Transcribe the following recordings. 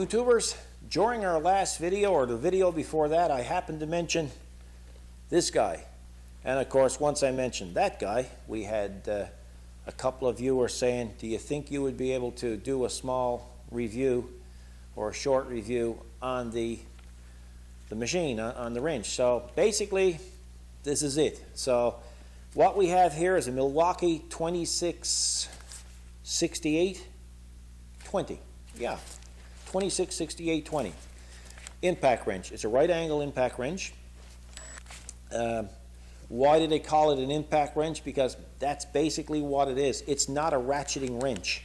YouTubers, during our last video or the video before that, I happened to mention this guy. And of course, once I mentioned that guy, we had a couple of viewers saying, do you think you would be able to do a small review or a short review on the machine, on the wrench? So basically, this is it. So what we have here is a Milwaukee 2668-20. Yeah, 2668-20 impact wrench. It's a right angle impact wrench. Why do they call it an impact wrench? Because that's basically what it is. It's not a ratcheting wrench.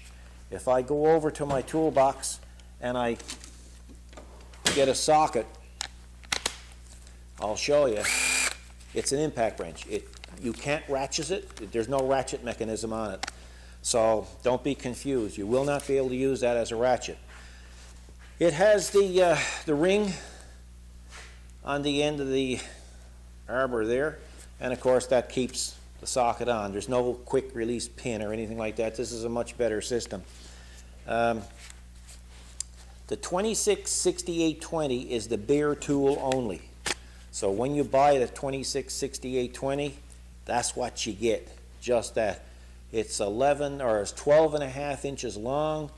If I go over to my toolbox and I get a socket, I'll show you. It's an impact wrench. You can't ratchet it. There's no ratchet mechanism on it. So don't be confused. You will not be able to use that as a ratchet. It has the ring on the end of the arbor there, and of course that keeps the socket on. There's no quick release pin or anything like that. This is a much better system. The 2668-20 is the bare tool only. So when you buy the 2668-20, that's what you get, just that. It's 12.5 inches long,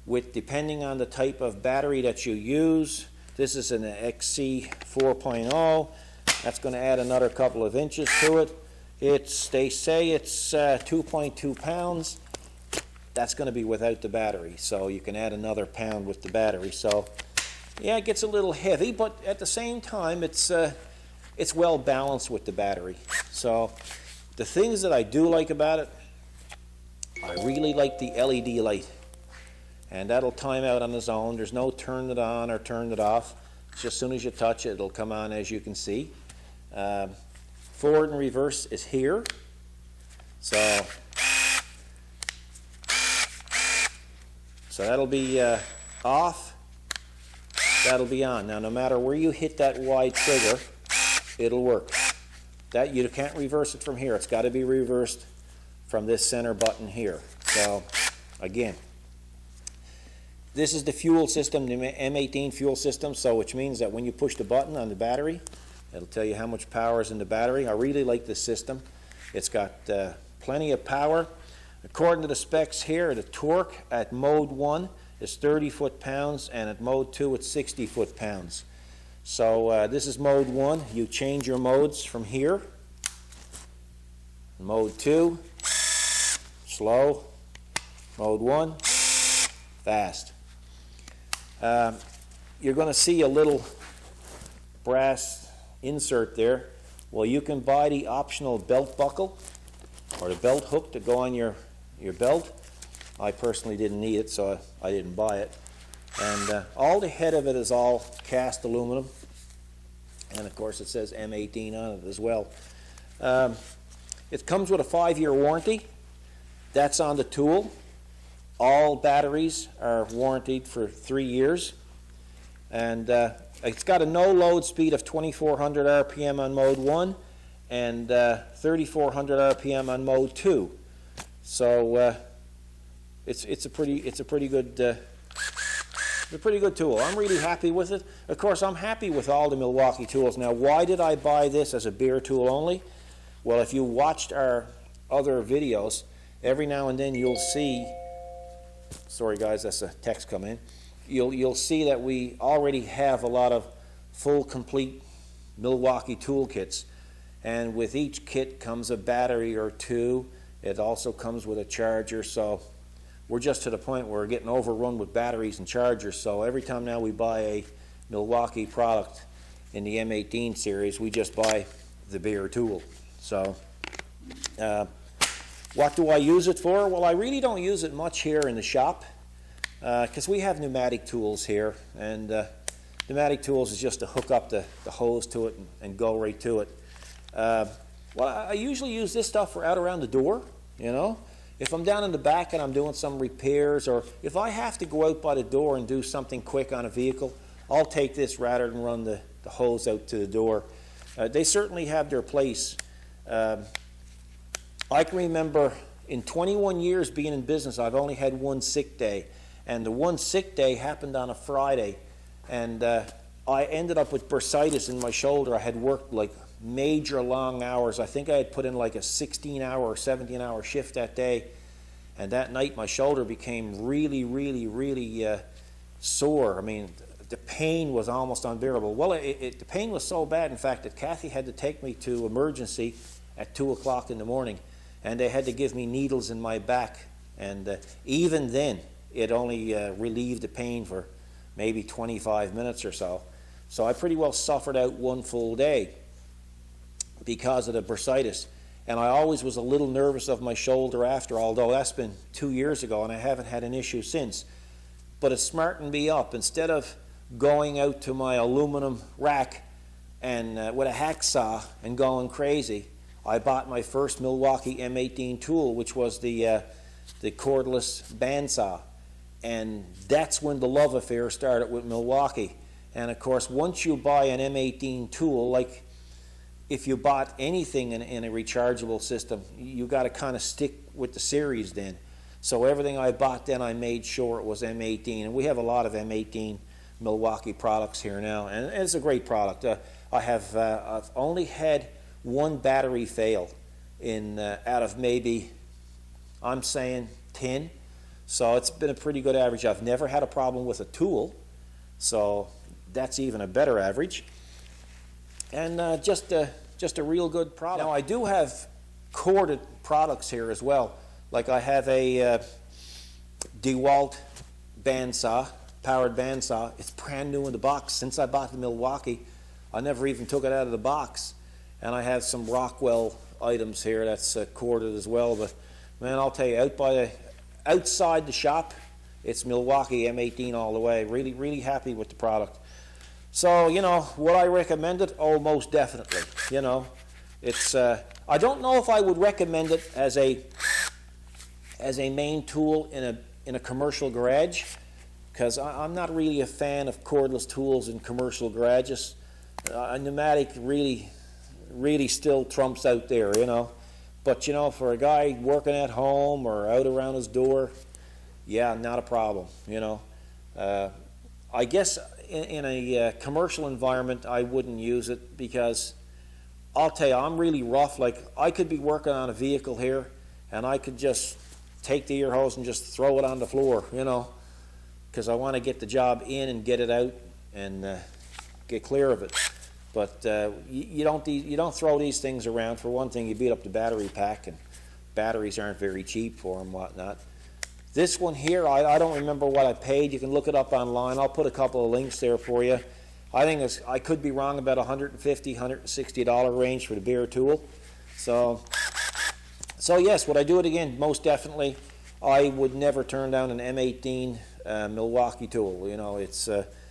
with, depending on the type of battery that you use. This is an XC 4.0. That's going to add another couple of inches to it. They say it's 2.2 pounds. That's going to be without the battery, so you can add another pound with the battery. So yeah, it gets a little heavy, but at the same time, it's well balanced with the battery. So the things that I do like about it, I really like the LED light, and that'll time out on its own. There's no turn it on or turn it off. It's just as soon as you touch it, it'll come on, as you can see. Forward and reverse is here. So that'll be off. That'll be on. Now, no matter where you hit that wide trigger, it'll work. That you can't reverse it from here. It's got to be reversed from this center button here. So again, this is the fuel system, the M18 fuel system, so which means that when you push the button on the battery, it'll tell you how much power is in the battery. I really like this system. It's got plenty of power. According to the specs here, the torque at mode 1 is 30 foot-pounds, and at mode 2 it's 60 foot-pounds. So this is mode 1. You change your modes from here. Mode 2, slow. Mode 1, fast. You're going to see a little brass insert there. Well, you can buy the optional belt buckle or the belt hook to go on your belt. I personally didn't need it, so I didn't buy it. And all the head of it is all cast aluminum, and of course it says M18 on it as well. It comes with a 5-year warranty. That's on the tool. All batteries are warranted for 3 years, and it's got a no load speed of 2400 RPM on mode 1 and 3400 RPM on mode 2. So it's a pretty good tool. I'm really happy with it. Of course, I'm happy with all the Milwaukee tools. Now, why did I buy this as a bare tool only? Well, if you watched our other videos, every now and then you'll see, sorry guys, that's a text coming in. You'll see that we already have a lot of full, complete Milwaukee toolkits, and with each kit comes a battery or two. It also comes with a charger, so we're just to the point where we're getting overrun with batteries and chargers. So every time now we buy a Milwaukee product in the M18 series, we just buy the bare tool. So what do I use it for? Well, I really don't use it much here in the shop because we have pneumatic tools here, and pneumatic tools is just to hook up the hose to it and go right to it. Well, I usually use this stuff for out around the door, you know. If I'm down in the back and I'm doing some repairs, or if I have to go out by the door and do something quick on a vehicle, I'll take this rather than run the hose out to the door. They certainly have their place. I can remember in 21 years being in business, I've only had one sick day, And the one sick day happened on a Friday, and I ended up with bursitis in my shoulder. I had worked like major long hours. I think I had put in like a 16-hour or 17-hour shift that day, and that night my shoulder became really, really, really sore. I mean, the pain was almost unbearable. Well, the pain was so bad, in fact, that Kathy had to take me to emergency at 2 o'clock in the morning, and they had to give me needles in my back. And even then, it only relieved the pain for maybe 25 minutes or so. So I pretty well suffered out one full day because of the bursitis. And I always was a little nervous of my shoulder after, although that's been 2 years ago and I haven't had an issue since. But it smartened me up. Instead of going out to my aluminum rack and with a hacksaw and going crazy, I bought my first Milwaukee M18 tool, which was the cordless bandsaw. And that's when the love affair started with Milwaukee. And of course, once you buy an M18 tool, like if you bought anything in a rechargeable system, you got to kind of stick with the series then. So everything I bought then, I made sure it was M18. And we have a lot of M18 Milwaukee products here now, and it's a great product. I've only had one battery fail in out of maybe, I'm saying 10. So it's been a pretty good average. I've never had a problem with a tool, so that's even a better average. And just a real good product. Now I do have corded products here as well. Like I have a DeWalt bandsaw, powered bandsaw. It's brand new in the box. Since I bought the Milwaukee, I never even took it out of the box. And I have some Rockwell items here that's corded as well. But man, I'll tell you, outside the shop, it's Milwaukee M18 all the way. Really, really happy with the product. So, you know, would I recommend it? Oh, most definitely. You know, it's, I don't know if I would recommend it as a main tool in a commercial garage, because I'm not really a fan of cordless tools in commercial garages. A pneumatic really still trumps out there, you know. But, you know, for a guy working at home or out around his door, yeah, not a problem, you know. I guess in a commercial environment, I wouldn't use it because I'll tell you, I'm really rough. Like, I could be working on a vehicle here, and I could just take the ear hose and just throw it on the floor, you know, because I want to get the job in and get it out and get clear of it. But you don't throw these things around. For one thing, you beat up the battery pack, and batteries aren't very cheap for them, whatnot. This one here, I don't remember what I paid. You can look it up online. I'll put a couple of links there for you. I think I could be wrong, about $150, $160 range for the beer tool. So yes, would I do it again? Most definitely. I would never turn down an M18 Milwaukee tool. You know, it's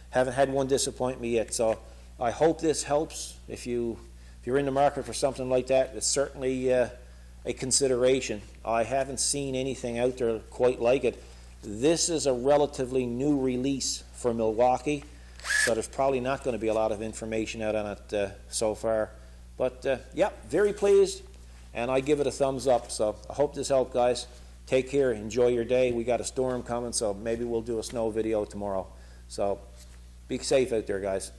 haven't had one disappoint me yet. So I hope this helps. If you're in the market for something like that, it's certainly a consideration. I haven't seen anything out there quite like it. This is a relatively new release for Milwaukee, so there's probably not going to be a lot of information out on it so far. But yeah, very pleased, and I give it a thumbs up. So I hope this helped, guys. Take care, enjoy your day. We got a storm coming, so maybe we'll do a snow video tomorrow. So be safe out there, guys.